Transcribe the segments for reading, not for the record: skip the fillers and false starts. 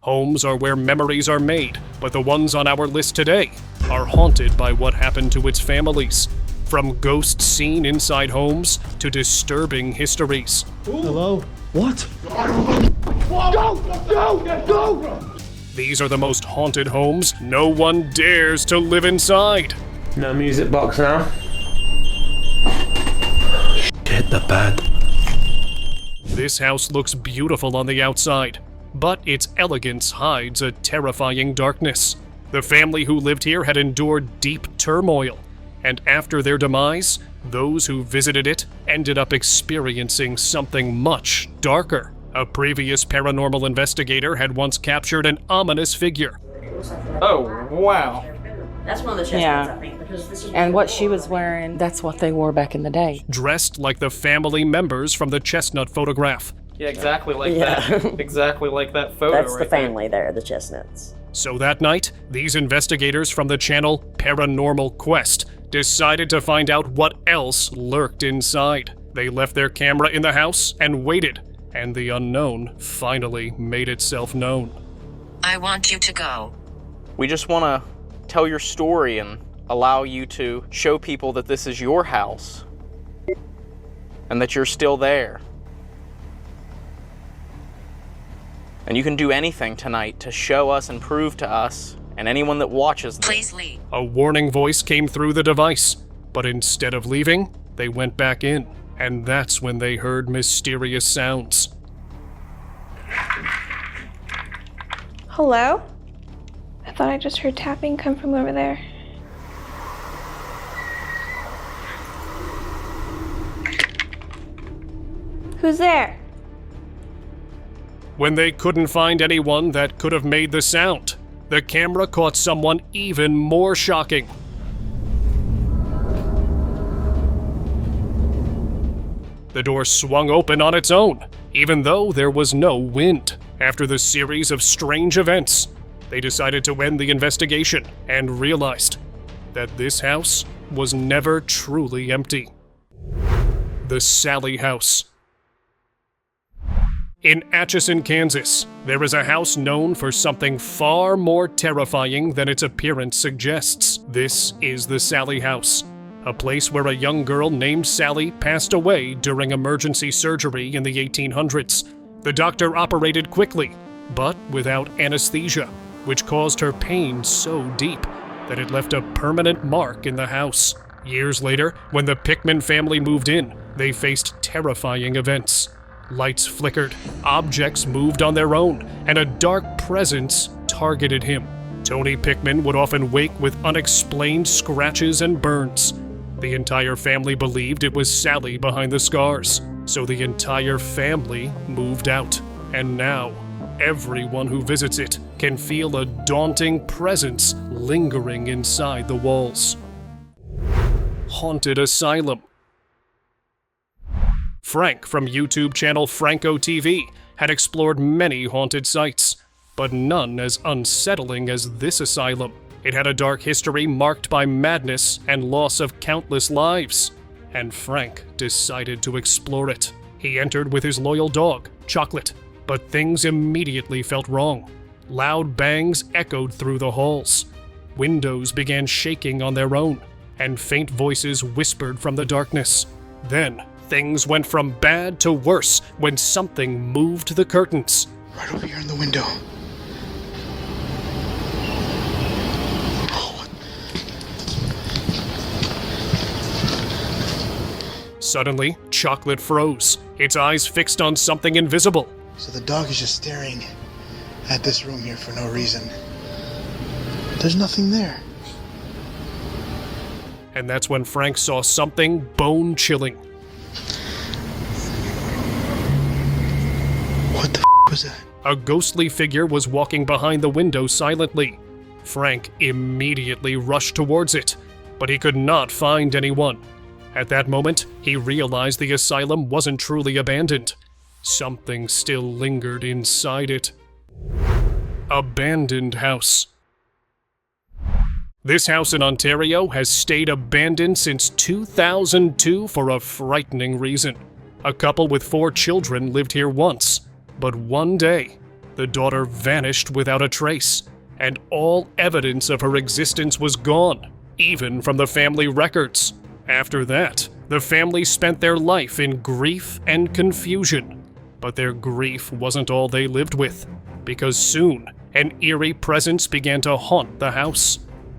Homes are where memories are made, but the ones on our list today are haunted by what happened to its families. From ghosts seen inside homes to disturbing histories. Hello? What? Go! These are the most haunted homes no one dares to live inside. No music box now. Hit the bed. This house looks beautiful on the outside, but its elegance hides a terrifying darkness. The family who lived here had endured deep turmoil, and after their demise, those who visited it ended up experiencing something much darker. A previous paranormal investigator had once captured an ominous figure. Oh, wow. That's one of the chestnuts, I think, because this is... And what she was wearing, that's what they wore back in the day. Dressed like the family members from the chestnut photograph. Yeah, exactly like that. Exactly like that photo. That's the family there, the chestnuts. So that night, these investigators from the channel Paranormal Quest decided to find out what else lurked inside. They left their camera in the house and waited, and the unknown finally made itself known. I want you to go. We just want to tell your story and allow you to show people that this is your house and that you're still there. And you can do anything tonight to show us and prove to us and anyone that watches this. Please leave. A warning voice came through the device, but instead of leaving, they went back in, and that's when they heard mysterious sounds. Hello? I thought I just heard tapping come from over there. Who's there? When they couldn't find anyone that could have made the sound, the camera caught someone even more shocking. The door swung open on its own, even though there was no wind. After the series of strange events, they decided to end the investigation and realized that this house was never truly empty. The Sally House. In Atchison, Kansas, there is a house known for something far more terrifying than its appearance suggests. This is the Sally House, a place where a young girl named Sally passed away during emergency surgery in the 1800s. The doctor operated quickly, but without anesthesia, which caused her pain so deep that it left a permanent mark in the house. Years later, when the Pickman family moved in, they faced terrifying events. Lights flickered, objects moved on their own, and a dark presence targeted him. Tony Pickman would often wake with unexplained scratches and burns. The entire family believed it was Sally behind the scars, so the entire family moved out. And now, everyone who visits it can feel a daunting presence lingering inside the walls. Haunted Asylum. Frank from YouTube channel Franco TV had explored many haunted sites, but none as unsettling as this asylum. It had a dark history marked by madness and loss of countless lives, and Frank decided to explore it. He entered with his loyal dog, Chocolate, but things immediately felt wrong. Loud bangs echoed through the halls. Windows began shaking on their own, and faint voices whispered from the darkness. Then, things went from bad to worse when something moved the curtains. Right over here in the window. Suddenly, Chocolate froze, its eyes fixed on something invisible. So the dog is just staring at this room here for no reason. There's nothing there. And that's when Frank saw something bone-chilling. What the was that? A ghostly figure was walking behind the window silently. Frank immediately rushed towards it, but he could not find anyone. At that moment, he realized the asylum wasn't truly abandoned. Something still lingered inside it. Abandoned house. This house in Ontario has stayed abandoned since 2002 for a frightening reason. A couple with 4 children lived here once, but one day, the daughter vanished without a trace, and all evidence of her existence was gone, even from the family records. After that, the family spent their life in grief and confusion. But their grief wasn't all they lived with, because soon, an eerie presence began to haunt the house.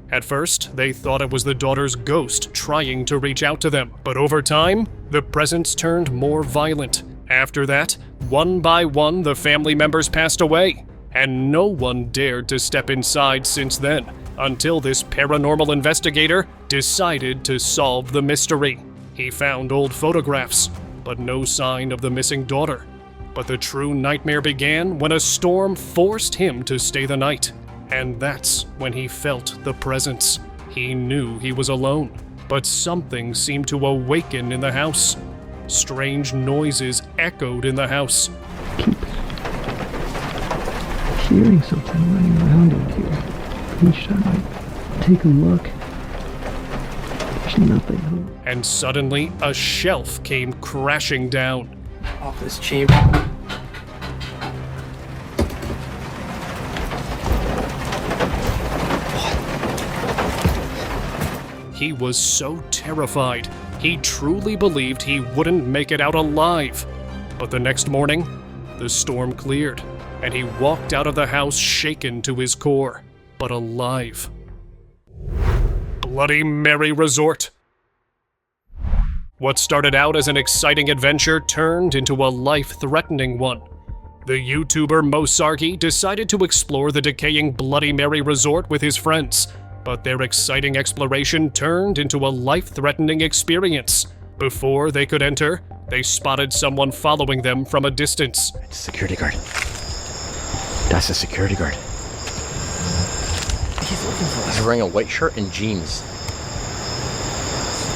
At first, they thought it was the daughter's ghost trying to reach out to them, but over time, the presence turned more violent. After that, one by one, the family members passed away, and no one dared to step inside since then, until this paranormal investigator decided to solve the mystery. He found old photographs, but no sign of the missing daughter. But the true nightmare began when a storm forced him to stay the night. And that's when he felt the presence. He knew he was alone, but something seemed to awaken in the house. Strange noises echoed in the house. Hearing something running around in here. Each time I take a look, there's nothing. And suddenly, a shelf came crashing down. Off this chamber. He was so terrified, he truly believed he wouldn't make it out alive. But the next morning, the storm cleared, and he walked out of the house shaken to his core, but alive. Bloody Mary Resort. What started out as an exciting adventure turned into a life-threatening one. The YouTuber Mosargi decided to explore the decaying Bloody Mary Resort with his friends, but their exciting exploration turned into a life-threatening experience. Before they could enter, they spotted someone following them from a distance. It's a security guard. That's a security guard. He's wearing a white shirt and jeans.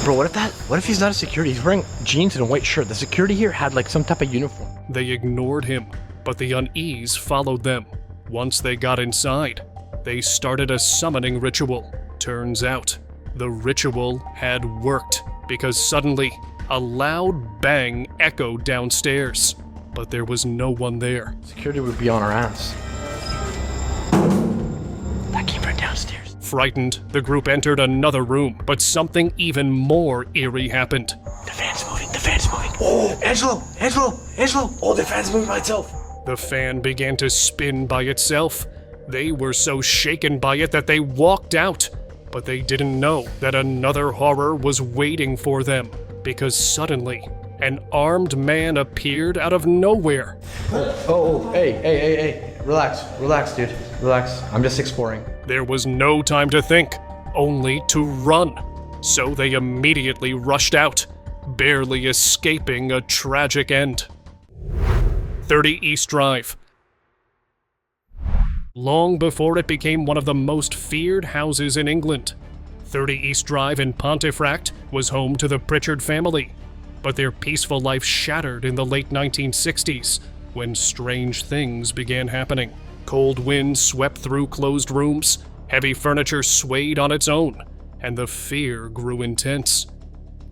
Bro, what if he's not a security? He's wearing jeans and a white shirt. The security here had like some type of uniform. They ignored him, but the unease followed them. Once they got inside, they started a summoning ritual. Turns out, the ritual had worked, because suddenly, a loud bang echoed downstairs, but there was no one there. Security would be on our ass. That came from downstairs. Frightened, the group entered another room, but something even more eerie happened. The fan's moving, the fan's moving. Oh, Angelo! Oh, the fan's moving by itself. The fan began to spin by itself. They were so shaken by it that they walked out, but they didn't know that another horror was waiting for them, because suddenly, an armed man appeared out of nowhere. Hey. Relax, dude. Relax. I'm just exploring. There was no time to think, only to run. So they immediately rushed out, barely escaping a tragic end. 30 East Drive. Long before it became one of the most feared houses in England, 30 East Drive in Pontefract was home to the Pritchard family. But their peaceful life shattered in the late 1960s, when strange things began happening. Cold winds swept through closed rooms, heavy furniture swayed on its own, and the fear grew intense.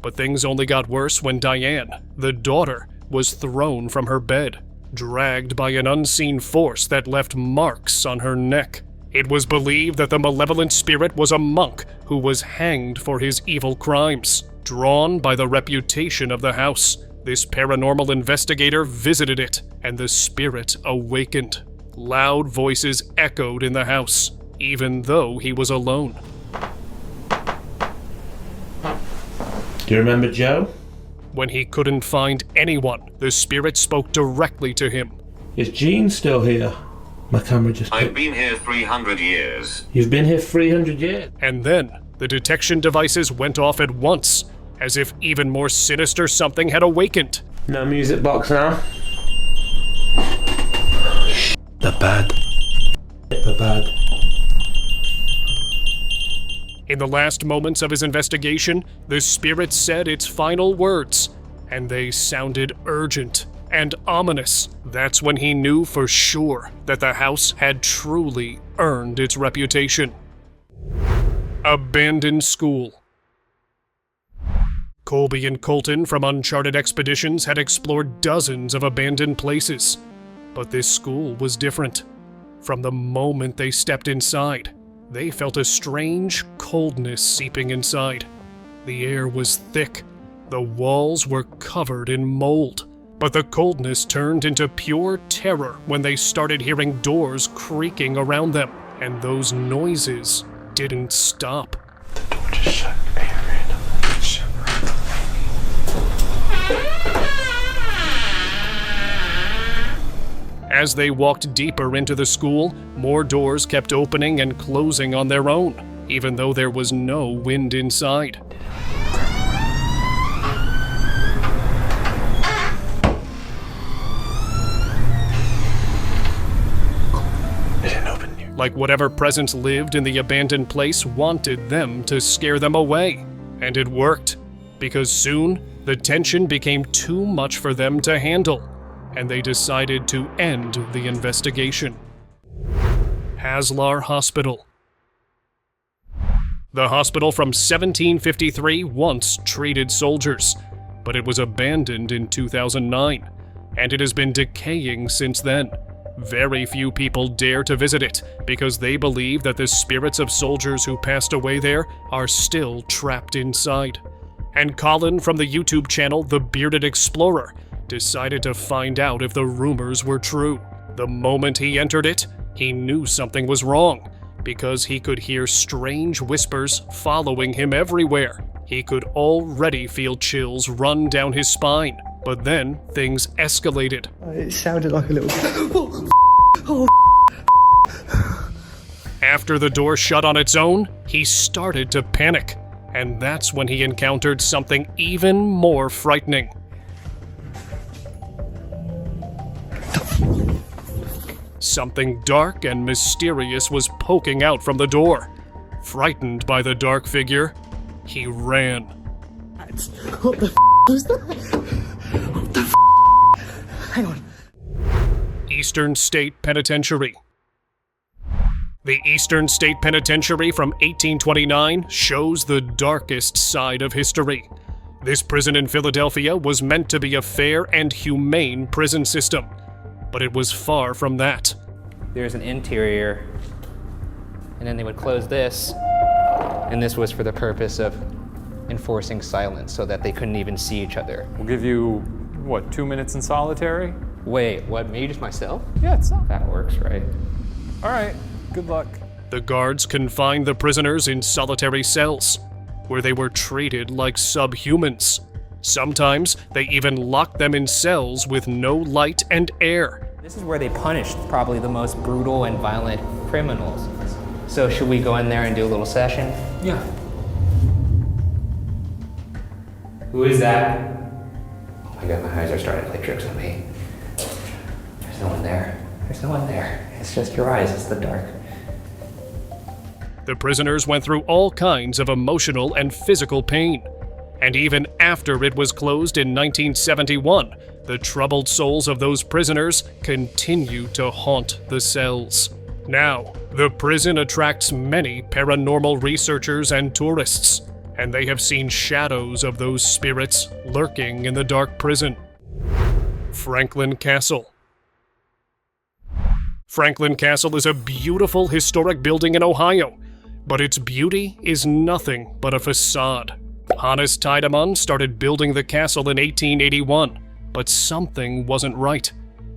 But things only got worse when Diane, the daughter, was thrown from her bed, dragged by an unseen force that left marks on her neck. It was believed that the malevolent spirit was a monk who was hanged for his evil crimes. Drawn by the reputation of the house, this paranormal investigator visited it, and the spirit awakened. Loud voices echoed in the house, even though he was alone. Do you remember Joe? When he couldn't find anyone, the spirit spoke directly to him. Is Jean still here? My camera just... I've been here 300 years. You've been here 300 years? And then, the detection devices went off at once, as if even more sinister something had awakened. No music box now. The bed. The bed. In the last moments of his investigation, the spirit said its final words, and they sounded urgent and ominous. That's when he knew for sure that the house had truly earned its reputation. Abandoned school. Colby and Colton from Uncharted Expeditions had explored dozens of abandoned places. But this school was different. From the moment they stepped inside, they felt a strange coldness seeping inside. The air was thick. The walls were covered in mold. But the coldness turned into pure terror when they started hearing doors creaking around them, and those noises didn't stop. The door just shut very randomly. It shut randomly. As they walked deeper into the school, more doors kept opening and closing on their own, even though there was no wind inside. Like whatever presence lived in the abandoned place wanted them to scare them away. And it worked, because soon the tension became too much for them to handle, and they decided to end the investigation. Haslar Hospital. The hospital from 1753 once treated soldiers, but it was abandoned in 2009, and it has been decaying since then. Very few people dare to visit it because they believe that the spirits of soldiers who passed away there are still trapped inside. And Colin from the YouTube channel The Bearded Explorer decided to find out if the rumors were true. The moment he entered it, he knew something was wrong because he could hear strange whispers following him everywhere. He could already feel chills run down his spine. But then, things escalated. It sounded like a little... After the door shut on its own, he started to panic. And that's when he encountered something even more frightening. Something dark and mysterious was poking out from the door. Frightened by the dark figure, he ran. What the was that? What the Hang on. Eastern State Penitentiary. The Eastern State Penitentiary from 1829 shows the darkest side of history. This prison in Philadelphia was meant to be a fair and humane prison system, but it was far from that. There's an interior, and then they would close this, and this was for the purpose of enforcing silence so that they couldn't even see each other. We'll give you, what, 2 minutes in solitary? Wait, what, me just myself? Yeah, it's not. That works, right? All right, good luck. The guards confined the prisoners in solitary cells, where they were treated like subhumans. Sometimes they even locked them in cells with no light and air. This is where they punished probably the most brutal and violent criminals. So should we go in there and do a little session? Yeah. Who is that? Oh my god, my eyes are starting to play tricks on me. There's no one there. There's no one there. It's just your eyes, it's the dark. The prisoners went through all kinds of emotional and physical pain. And even after it was closed in 1971, the troubled souls of those prisoners continue to haunt the cells. Now, the prison attracts many paranormal researchers and tourists, and they have seen shadows of those spirits lurking in the dark prison. Franklin Castle. Franklin Castle is a beautiful historic building in Ohio, but its beauty is nothing but a facade. Hannes Tiedemann started building the castle in 1881, but something wasn't right,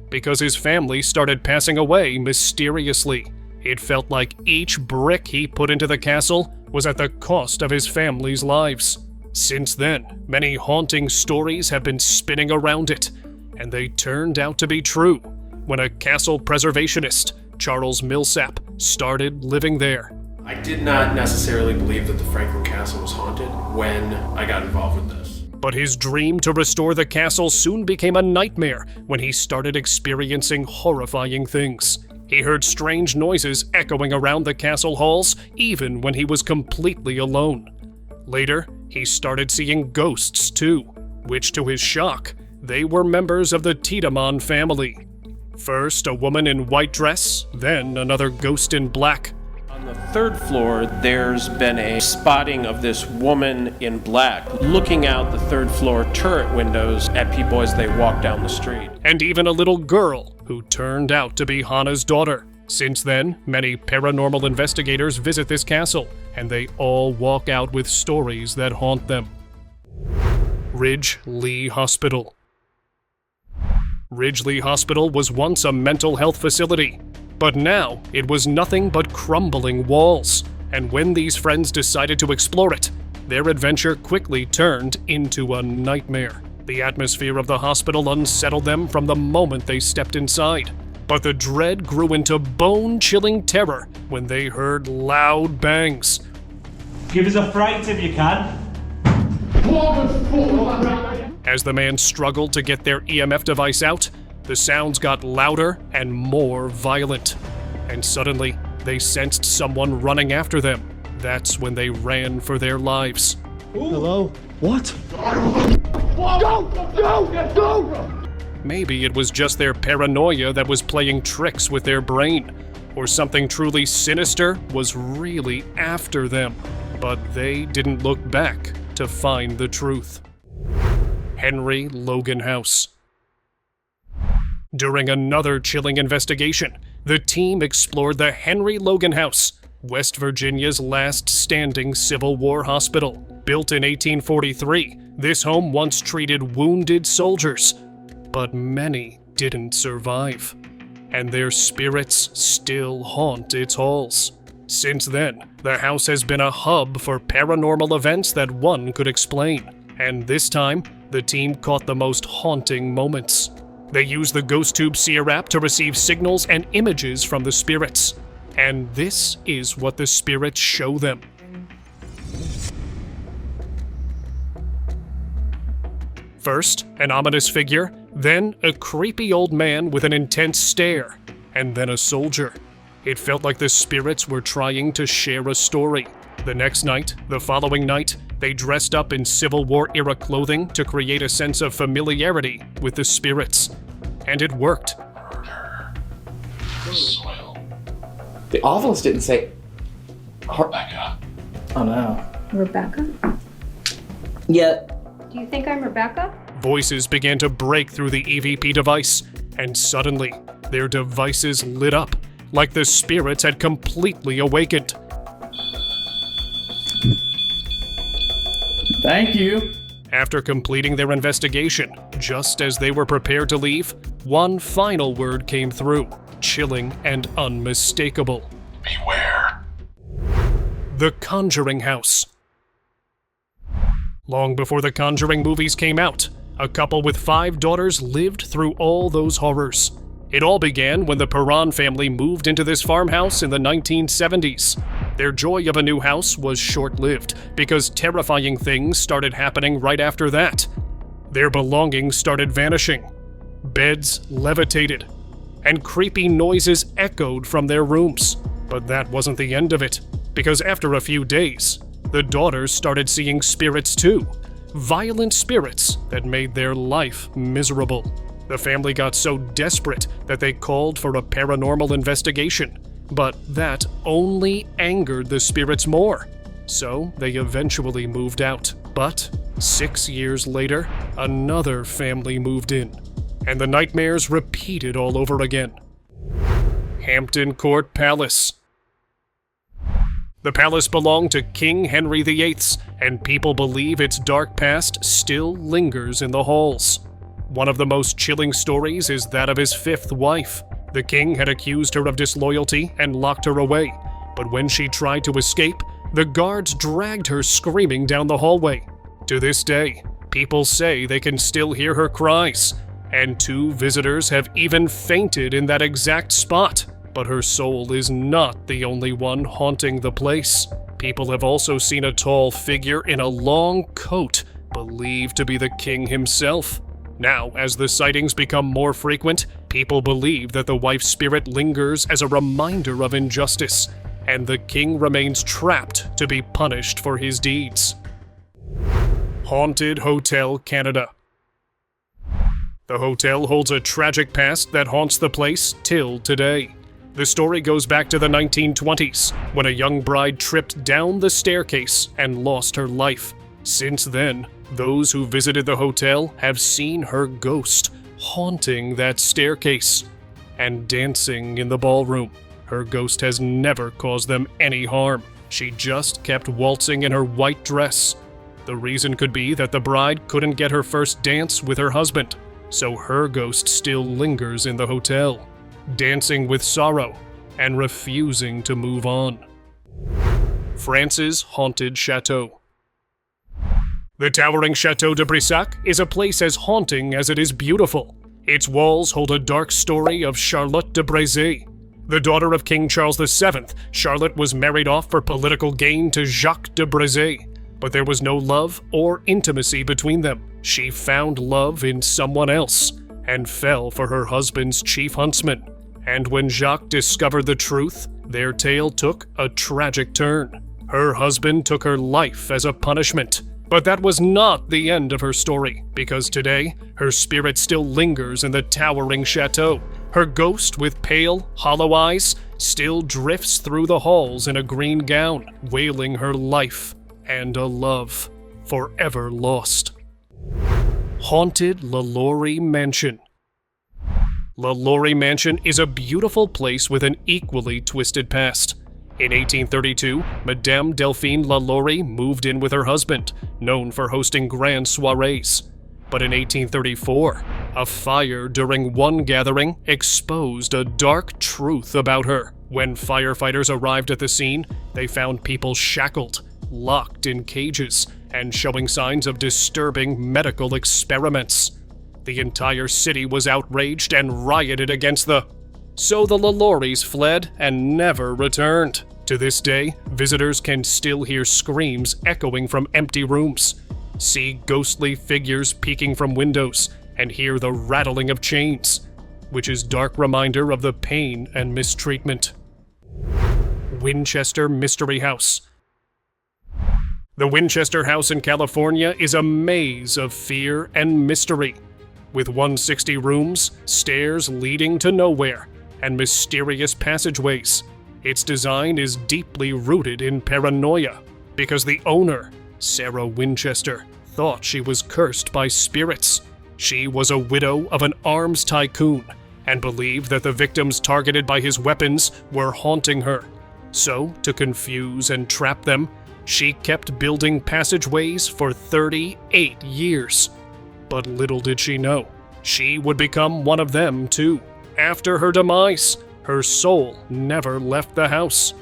because his family started passing away mysteriously. It felt like each brick he put into the castle was at the cost of his family's lives. Since then, many haunting stories have been spinning around it, and they turned out to be true when a castle preservationist, Charles Millsap, started living there. I did not necessarily believe that the Franklin Castle was haunted when I got involved with this. But his dream to restore the castle soon became a nightmare when he started experiencing horrifying things. He heard strange noises echoing around the castle halls, even when he was completely alone. Later, he started seeing ghosts too, which to his shock, they were members of the Tiedemann family. First, a woman in white dress, then another ghost in black. On the third floor, there's been a spotting of this woman in black looking out the third floor turret windows at people as they walk down the street. And even a little girl who turned out to be Hannah's daughter. Since then, many paranormal investigators visit this castle, and they all walk out with stories that haunt them. Lea Hospital. Lea Hospital was once a mental health facility, but now it was nothing but crumbling walls, and when these friends decided to explore it, their adventure quickly turned into a nightmare. The atmosphere of the hospital unsettled them from the moment they stepped inside, but the dread grew into bone-chilling terror when they heard loud bangs. Give us a fright if you can. As the man struggled to get their EMF device out, the sounds got louder and more violent. And suddenly, they sensed someone running after them. That's when they ran for their lives. Hello? What? Go! Maybe it was just their paranoia that was playing tricks with their brain, or something truly sinister was really after them. But they didn't look back to find the truth. Henry Logan House. During another chilling investigation, the team explored the Henry Logan House, West Virginia's last standing Civil War hospital. Built in 1843, this home once treated wounded soldiers, but many didn't survive, and their spirits still haunt its halls. Since then, the house has been a hub for paranormal events that one could explain, and this time, the team caught the most haunting moments. They used the Ghost Tube Seer app to receive signals and images from the spirits, and this is what the spirits show them. First, an ominous figure, then a creepy old man with an intense stare, and then a soldier. It felt like the spirits were trying to share a story. The following night, they dressed up in Civil War-era clothing to create a sense of familiarity with the spirits. And it worked. The ovilist didn't say... Rebecca. Oh no. Rebecca? Yeah. Do you think I'm Rebecca? Voices began to break through the EVP device, and suddenly, their devices lit up, like the spirits had completely awakened. Thank you. After completing their investigation, just as they were prepared to leave, one final word came through, chilling and unmistakable. Beware. The Conjuring House. Long before the Conjuring movies came out, a couple with 5 daughters lived through all those horrors. It all began when the Perron family moved into this farmhouse in the 1970s. Their joy of a new house was short-lived, because terrifying things started happening right after that. Their belongings started vanishing. Beds levitated, and creepy noises echoed from their rooms. But that wasn't the end of it, because after a few days, the daughters started seeing spirits too. Violent spirits that made their life miserable. The family got so desperate that they called for a paranormal investigation, but that only angered the spirits more. So they eventually moved out. But 6 years later, another family moved in, and the nightmares repeated all over again. Hampton Court Palace. The palace belonged to King Henry VIII, and people believe its dark past still lingers in the halls. One of the most chilling stories is that of his 5th wife. The king had accused her of disloyalty and locked her away, but when she tried to escape, the guards dragged her screaming down the hallway. To this day, people say they can still hear her cries, and 2 visitors have even fainted in that exact spot. But her soul is not the only one haunting the place. People have also seen a tall figure in a long coat, believed to be the king himself. Now, as the sightings become more frequent, people believe that the wife's spirit lingers as a reminder of injustice, and the king remains trapped to be punished for his deeds. Haunted Hotel Canada. The hotel holds a tragic past that haunts the place till today. The story goes back to the 1920s, when a young bride tripped down the staircase and lost her life. Since then, those who visited the hotel have seen her ghost haunting that staircase and dancing in the ballroom. her ghost has never caused them any harm. She just kept waltzing in her white dress. The reason could be that the bride couldn't get her first dance with her husband, so her ghost still lingers in the hotel, dancing with sorrow and refusing to move on. France's haunted chateau. The towering Chateau de Brissac is a place as haunting as it is beautiful. Its walls hold a dark story of Charlotte de Brissac. The daughter of King Charles VII, Charlotte was married off for political gain to Jacques de Brissac, but there was no love or intimacy between them. She found love in someone else and fell for her husband's chief huntsman. And when Jacques discovered the truth, their tale took a tragic turn. Her husband took her life as a punishment. But that was not the end of her story, because today, her spirit still lingers in the towering chateau. Her ghost, with pale, hollow eyes, still drifts through the halls in a green gown, wailing her life and a love forever lost. Haunted LaLaurie Mansion. LaLaurie Mansion is a beautiful place with an equally twisted past. In 1832, Madame Delphine LaLaurie moved in with her husband, known for hosting grand soirees. But in 1834, a fire during one gathering exposed a dark truth about her. When firefighters arrived at the scene, they found people shackled, locked in cages, and showing signs of disturbing medical experiments. The entire city was outraged and rioted against So the LaLauries fled and never returned. To this day, visitors can still hear screams echoing from empty rooms, see ghostly figures peeking from windows, and hear the rattling of chains, which is dark reminder of the pain and mistreatment. Winchester Mystery House. The Winchester House in California is a maze of fear and mystery, with 160 rooms, stairs leading to nowhere, and mysterious passageways. Its design is deeply rooted in paranoia, because the owner, Sarah Winchester, thought she was cursed by spirits. She was a widow of an arms tycoon, and believed that the victims targeted by his weapons were haunting her. So, to confuse and trap them, she kept building passageways for 38 years. But little did she know, she would become one of them too. After her demise, her soul never left the house.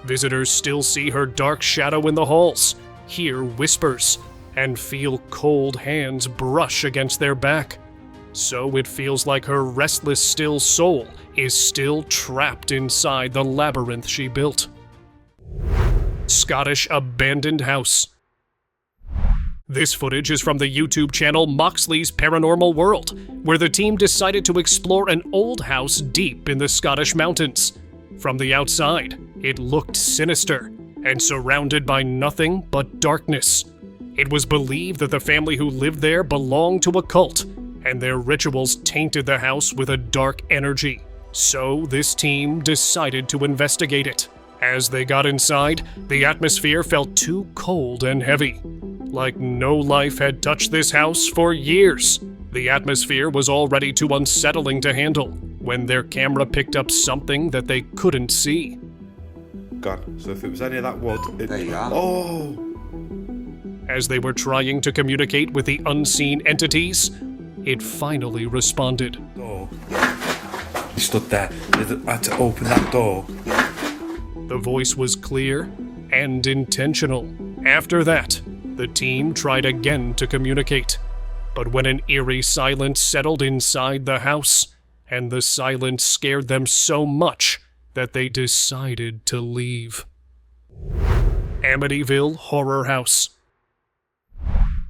Visitors still see her dark shadow in the halls, hear whispers, and feel cold hands brush against their back. So it feels like her restless, still soul is still trapped inside the labyrinth she built. Scottish abandoned house. This footage is from the YouTube channel Moxley's Paranormal World, where the team decided to explore an old house deep in the Scottish mountains. From the outside, it looked sinister and surrounded by nothing but darkness. It was believed that the family who lived there belonged to a cult, and their rituals tainted the house with a dark energy. So this team decided to investigate it. As they got inside, the atmosphere felt too cold and heavy, like no life had touched this house for years. The atmosphere was already too unsettling to handle when their camera picked up something that they couldn't see. God, so if it was any of that wood, there you are. Oh! As they were trying to communicate with the unseen entities, it finally responded. Door. He stood there. They had to open that door. The voice was clear and intentional. After that, the team tried again to communicate. But when an eerie silence settled inside the house, and the silence scared them so much that they decided to leave. Amityville Horror House.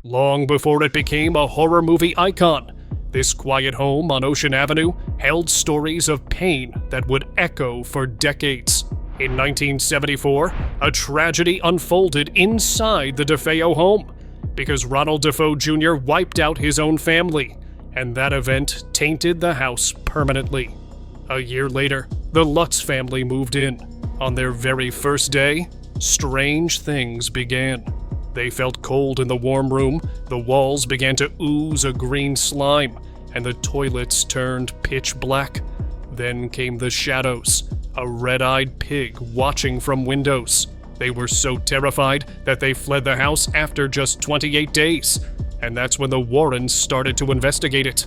Long before it became a horror movie icon, this quiet home on Ocean Avenue held stories of pain that would echo for decades. In 1974, a tragedy unfolded inside the DeFeo home because Ronald Defoe Jr. wiped out his own family, and that event tainted the house permanently. A year later, the Lutz family moved in. On their very first day, strange things began. They felt cold in the warm room, the walls began to ooze a green slime, and the toilets turned pitch black. Then came the shadows, a red-eyed pig watching from windows. They were so terrified that they fled the house after just 28 days, and that's when the Warrens started to investigate it.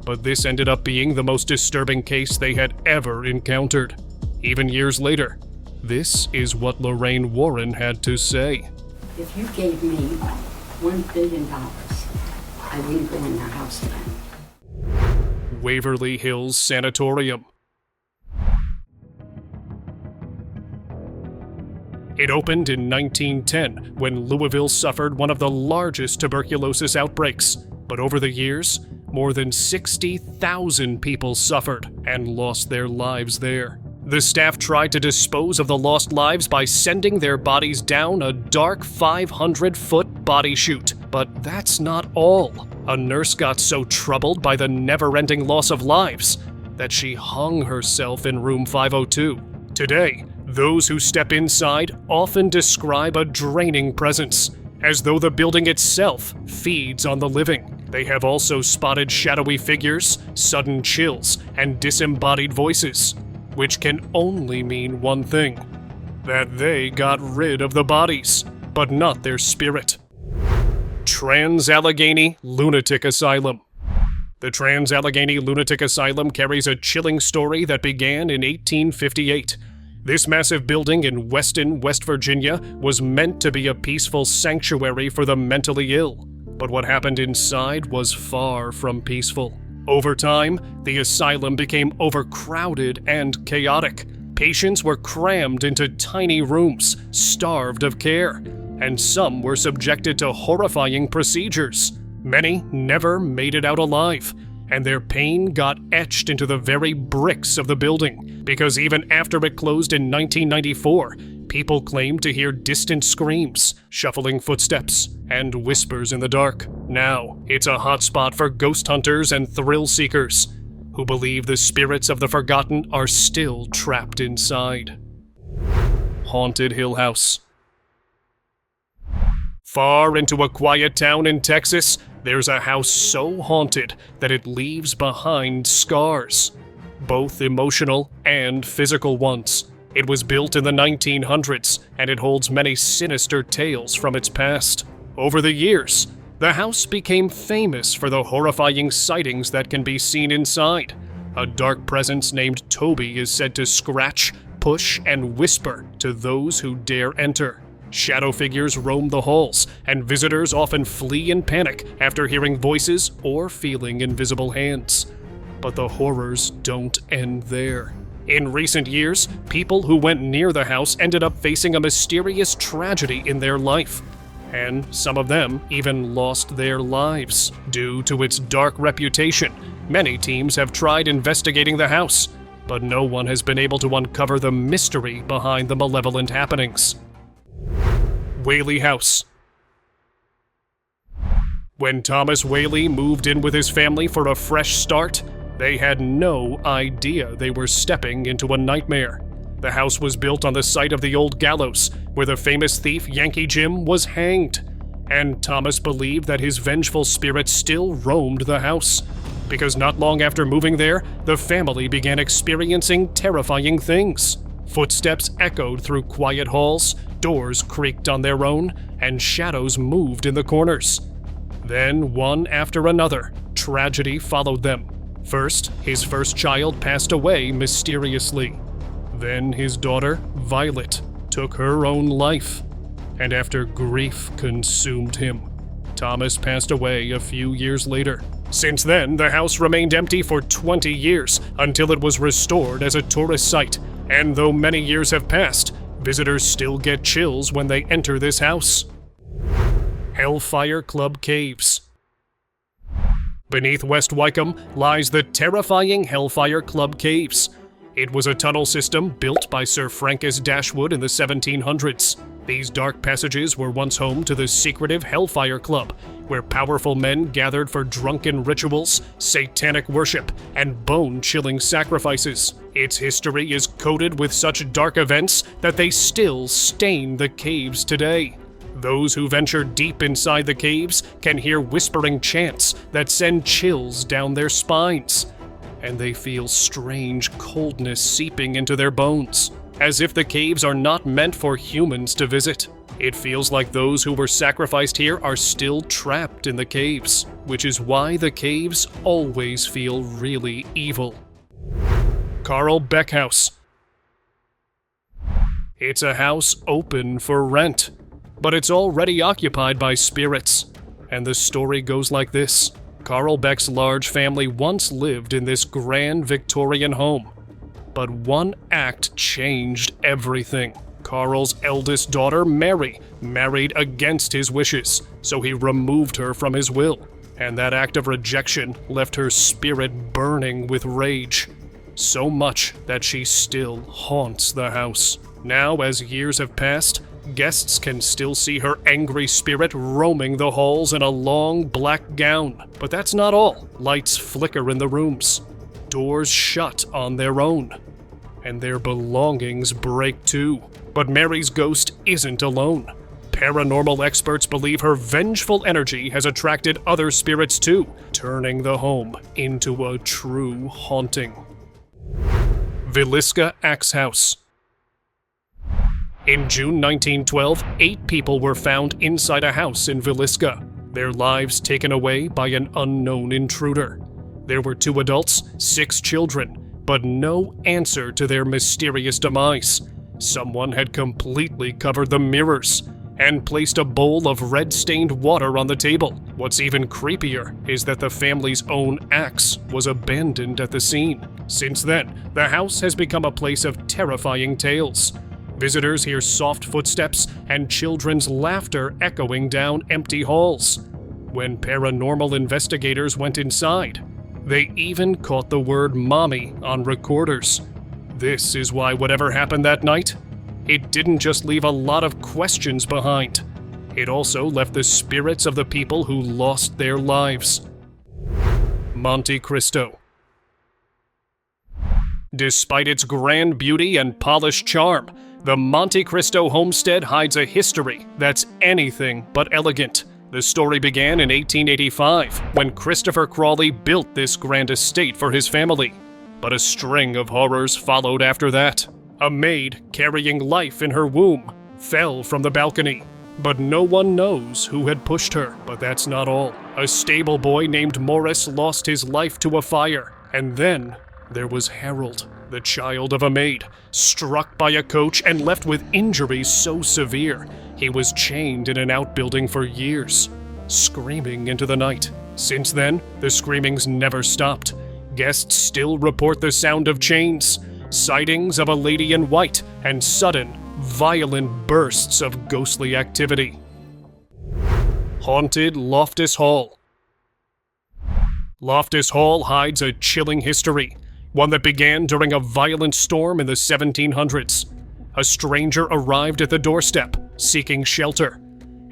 But this ended up being the most disturbing case they had ever encountered. Even years later, this is what Lorraine Warren had to say. If you gave me $1 billion, I wouldn't go in that house again. Waverly Hills Sanatorium. It opened in 1910 when Louisville suffered one of the largest tuberculosis outbreaks, but over the years, more than 60,000 people suffered and lost their lives there. The staff tried to dispose of the lost lives by sending their bodies down a dark 500-foot body chute, but that's not all. A nurse got so troubled by the never-ending loss of lives that she hung herself in room 502. Today, those who step inside often describe a draining presence, as though the building itself feeds on the living. They have also spotted shadowy figures, sudden chills, and disembodied voices, which can only mean one thing: that they got rid of the bodies, but not their spirit. Trans-Allegheny Lunatic Asylum. The Trans-Allegheny Lunatic Asylum carries a chilling story that began in 1858. This massive building in Weston, West Virginia, was meant to be a peaceful sanctuary for the mentally ill, but what happened inside was far from peaceful. Over time, the asylum became overcrowded and chaotic. Patients were crammed into tiny rooms, starved of care, and some were subjected to horrifying procedures. Many never made it out alive, and their pain got etched into the very bricks of the building, because even after it closed in 1994, people claimed to hear distant screams, shuffling footsteps, and whispers in the dark. Now, it's a hotspot for ghost hunters and thrill seekers who believe the spirits of the forgotten are still trapped inside. Haunted Hill House. Far into a quiet town in Texas, there's a house so haunted that it leaves behind scars, both emotional and physical ones. It was built in the 1900s, and it holds many sinister tales from its past. Over the years, the house became famous for the horrifying sightings that can be seen inside. A dark presence named Toby is said to scratch, push, and whisper to those who dare enter. Shadow figures roam the halls, and visitors often flee in panic after hearing voices or feeling invisible hands. But the horrors don't end there. In recent years, people who went near the house ended up facing a mysterious tragedy in their life, and some of them even lost their lives. Due to its dark reputation, many teams have tried investigating the house, but no one has been able to uncover the mystery behind the malevolent happenings. Whaley House. When Thomas Whaley moved in with his family for a fresh start, they had no idea they were stepping into a nightmare. The house was built on the site of the old gallows, where the famous thief Yankee Jim was hanged, and Thomas believed that his vengeful spirit still roamed the house, because not long after moving there, the family began experiencing terrifying things. Footsteps echoed through quiet halls, doors creaked on their own, and shadows moved in the corners. Then, one after another, tragedy followed them. First, his first child passed away mysteriously. Then his daughter, Violet, took her own life. And after grief consumed him, Thomas passed away a few years later. Since then, the house remained empty for 20 years until it was restored as a tourist site. And though many years have passed, visitors still get chills when they enter this house. Hellfire Club Caves. Beneath West Wycombe lies the terrifying Hellfire Club Caves. It was a tunnel system built by Sir Francis Dashwood in the 1700s. These dark passages were once home to the secretive Hellfire Club, where powerful men gathered for drunken rituals, satanic worship, and bone-chilling sacrifices. Its history is coated with such dark events that they still stain the caves today. Those who venture deep inside the caves can hear whispering chants that send chills down their spines. and they feel strange coldness seeping into their bones, as if the caves are not meant for humans to visit. It feels like those who were sacrificed here are still trapped in the caves, which is why the caves always feel really evil. Carl Beck House. It's a house open for rent, but it's already occupied by spirits. And the story goes like this. Carl Beck's large family once lived in this grand Victorian home. But one act changed everything. Carl's eldest daughter, Mary, married against his wishes, so he removed her from his will. And that act of rejection left her spirit burning with rage. So much that she still haunts the house. Now, as years have passed, guests can still see her angry spirit roaming the halls in a long black gown. But that's not all. Lights flicker in the rooms. Doors shut on their own. And their belongings break too. But Mary's ghost isn't alone. Paranormal experts believe her vengeful energy has attracted other spirits too, turning the home into a true haunting. Villisca Axe House. In June 1912, 8 people were found inside a house in Villisca, their lives taken away by an unknown intruder. There were 2 adults, 6 children, but no answer to their mysterious demise. Someone had completely covered the mirrors and placed a bowl of red-stained water on the table. What's even creepier is that the family's own axe was abandoned at the scene. Since then, the house has become a place of terrifying tales. Visitors hear soft footsteps and children's laughter echoing down empty halls. When paranormal investigators went inside, they even caught the word mommy on recorders. This is why whatever happened that night, it didn't just leave a lot of questions behind. It also left the spirits of the people who lost their lives. Monte Cristo. Despite its grand beauty and polished charm, the Monte Cristo homestead hides a history that's anything but elegant. The story began in 1885, when Christopher Crawley built this grand estate for his family. But a string of horrors followed after that. A maid carrying life in her womb fell from the balcony, but no one knows who had pushed her. But that's not all. A stable boy named Morris lost his life to a fire, and then there was Harold, the child of a maid, struck by a coach and left with injuries so severe he was chained in an outbuilding for years, screaming into the night. Since then, the screamings never stopped. Guests still report the sound of chains, sightings of a lady in white, and sudden, violent bursts of ghostly activity. Haunted Loftus Hall. Loftus Hall hides a chilling history, one that began during a violent storm in the 1700s. A stranger arrived at the doorstep, seeking shelter,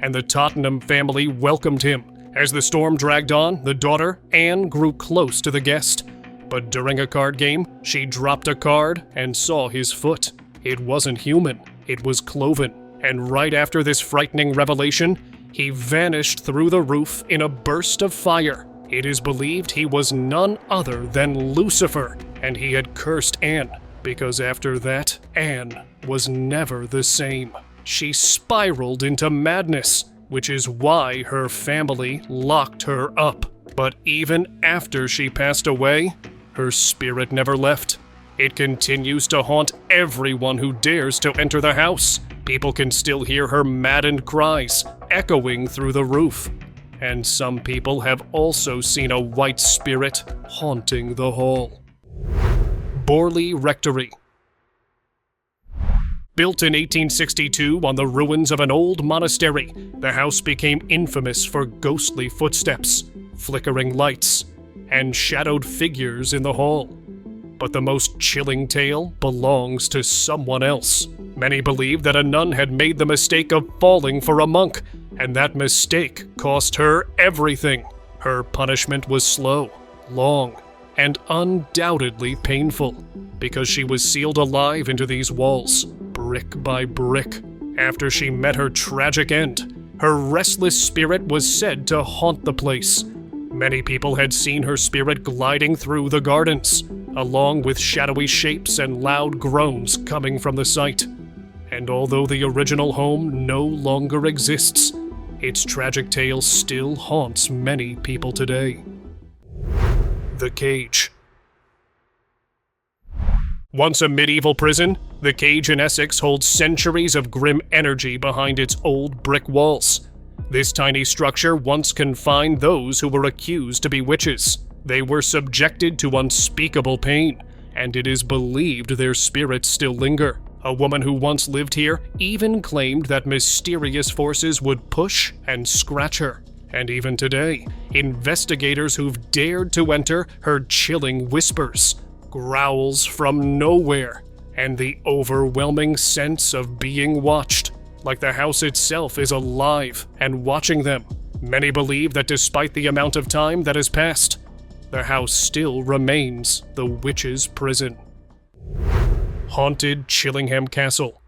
and the Tottenham family welcomed him. As the storm dragged on, the daughter, Anne, grew close to the guest. But during a card game, she dropped a card and saw his foot. It wasn't human, it was cloven. And right after this frightening revelation, he vanished through the roof in a burst of fire. It is believed he was none other than Lucifer, and he had cursed Anne, because after that, Anne was never the same. She spiraled into madness, which is why her family locked her up. But even after she passed away, her spirit never left. It continues to haunt everyone who dares to enter the house. People can still hear her maddened cries echoing through the roof. And some people have also seen a white spirit haunting the hall. Borley Rectory. Built in 1862 on the ruins of an old monastery, the house became infamous for ghostly footsteps, flickering lights, and shadowed figures in the hall. But the most chilling tale belongs to someone else. Many believe that a nun had made the mistake of falling for a monk, and that mistake cost her everything. Her punishment was slow, long, and undoubtedly painful, because she was sealed alive into these walls, brick by brick. After she met her tragic end, her restless spirit was said to haunt the place. Many people had seen her spirit gliding through the gardens, along with shadowy shapes and loud groans coming from the site. And although the original home no longer exists, its tragic tale still haunts many people today. The Cage. Once a medieval prison, the Cage in Essex holds centuries of grim energy behind its old brick walls. This tiny structure once confined those who were accused to be witches. They were subjected to unspeakable pain, and it is believed their spirits still linger. A woman who once lived here even claimed that mysterious forces would push and scratch her. And even today, investigators who've dared to enter heard chilling whispers, growls from nowhere, and the overwhelming sense of being watched, like the house itself is alive and watching them. Many believe that despite the amount of time that has passed, the house still remains the witch's prison. Haunted Chillingham Castle.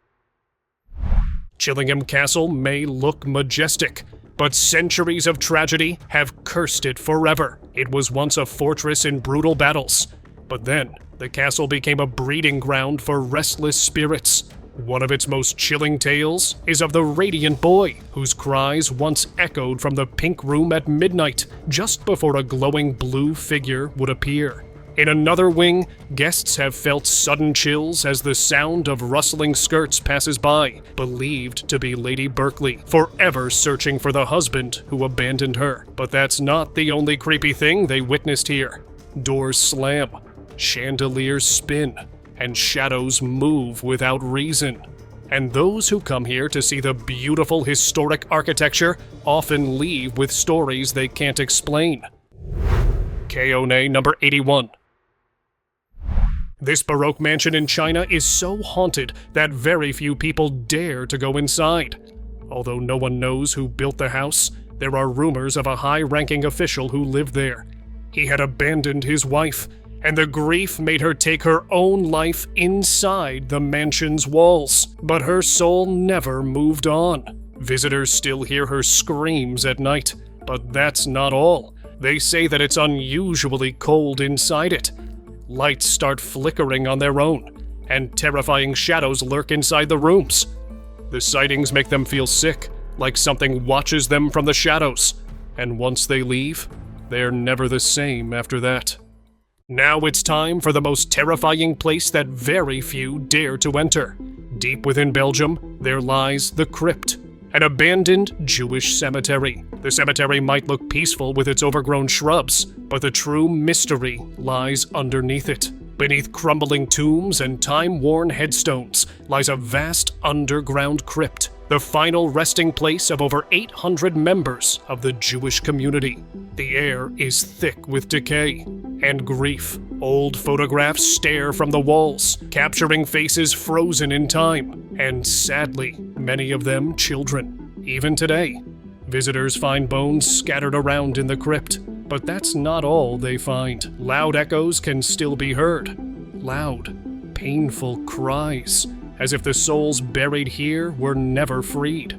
Chillingham Castle may look majestic, but centuries of tragedy have cursed it forever. It was once a fortress in brutal battles, but then the castle became a breeding ground for restless spirits. One of its most chilling tales is of the Radiant Boy, whose cries once echoed from the pink room at midnight, just before a glowing blue figure would appear. In another wing, guests have felt sudden chills as the sound of rustling skirts passes by, believed to be Lady Berkeley, forever searching for the husband who abandoned her. But that's not the only creepy thing they witnessed here. Doors slam, chandeliers spin, and shadows move without reason. And those who come here to see the beautiful historic architecture often leave with stories they can't explain. Chaonei Number 81. This Baroque mansion in China is so haunted that very few people dare to go inside. Although no one knows who built the house, there are rumors of a high-ranking official who lived there. He had abandoned his wife, and the grief made her take her own life inside the mansion's walls. But her soul never moved on. Visitors still hear her screams at night, but that's not all. They say that it's unusually cold inside it. Lights start flickering on their own, and terrifying shadows lurk inside the rooms. The sightings make them feel sick, like something watches them from the shadows, and once they leave, they're never the same after that. Now it's time for the most terrifying place that very few dare to enter. Deep within Belgium, there lies the crypt, an abandoned Jewish cemetery. The cemetery might look peaceful with its overgrown shrubs, but the true mystery lies underneath it. Beneath crumbling tombs and time-worn headstones lies a vast underground crypt, the final resting place of over 800 members of the Jewish community. The air is thick with decay and grief. Old photographs stare from the walls, capturing faces frozen in time, and sadly, many of them children. Even today, visitors find bones scattered around in the crypt, but that's not all they find. Loud echoes can still be heard. Loud, painful cries, as if the souls buried here were never freed.